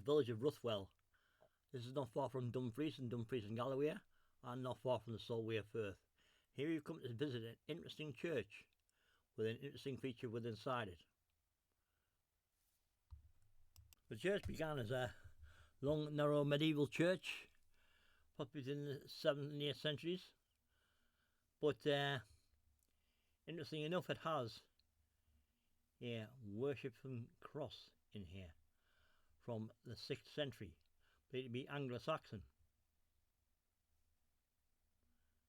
the village of Ruthwell. This is not far from Dumfries and Galloway, and not far from the Solway of Firth. Here you've come to visit an interesting church with an interesting feature within inside it. The church began as a long, narrow medieval church, possibly in the 7th and 8th centuries, but interesting enough, it has a worshiping cross in here from the 6th century, believed to be Anglo Saxon.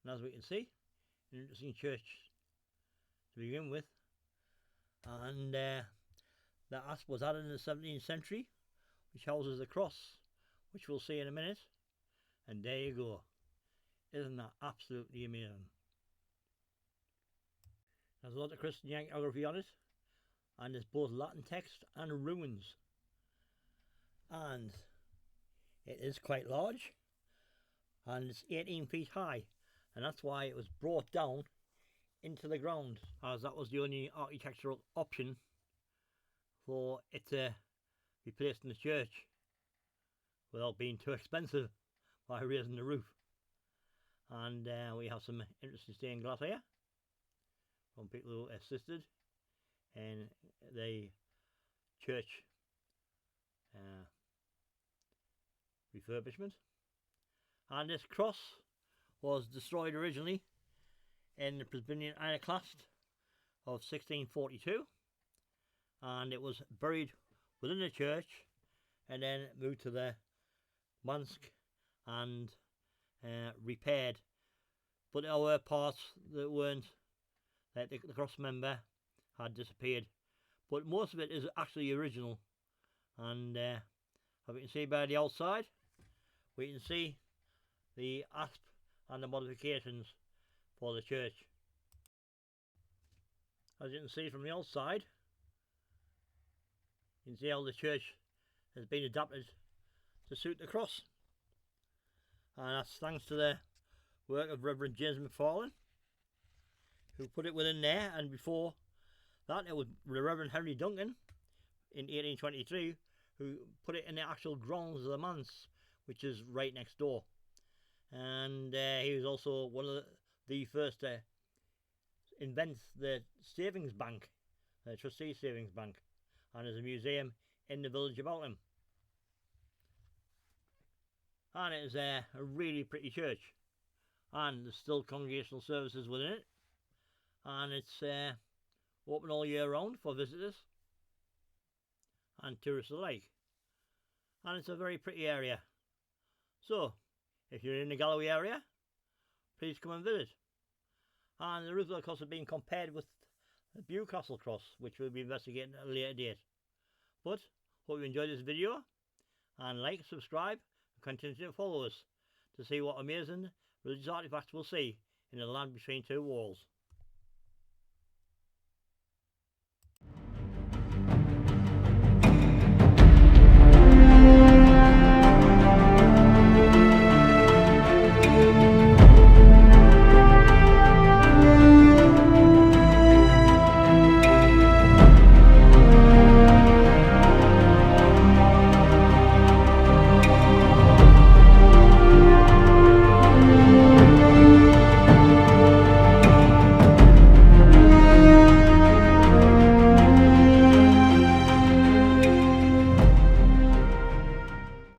And as we can see, an interesting church to begin with, and the asp was added in the 17th century, which houses the cross, which we'll see in a minute. And there you go. Isn't that absolutely amazing? There's a lot of Christian iconography on it, and there's both Latin text and runes, and it is quite large, and it's 18 feet high, and that's why it was brought down into the ground, as that was the only architectural option for it to be placed in the church without being too expensive by raising the roof. And we have some interesting stained glass here from people who assisted in the church refurbishment. And this cross was destroyed originally in the Presbyterian iconoclast of 1642, and it was buried within the church and then moved to the manse and repaired. But there were parts that weren't, like the cross member had disappeared, but most of it is actually original. And as we can see by the outside, we can see the asp and the modifications for the church. As you can see from the outside, you can see how the church has been adapted to suit the cross, and that's thanks to the work of Reverend James McFarlane, who put it within there. And before that, it was Reverend Henry Duncan in 1823 who put it in the actual grounds of the manse, which is right next door. And he was also one of the first to invent the savings bank, the trustee savings bank, and there's a museum in the village about him. And it is a really pretty church, and there's still congregational services within it, and it's open all year round for visitors and tourists alike, and it's a very pretty area. So if you're in the Galloway area, please come and visit. And the Ruthwell cross is being compared with the Bewcastle cross, which we'll be investigating at a later date. But hope you enjoyed this video, and like, subscribe, and continue to follow us to see what amazing religious artifacts we'll see in the land between two walls.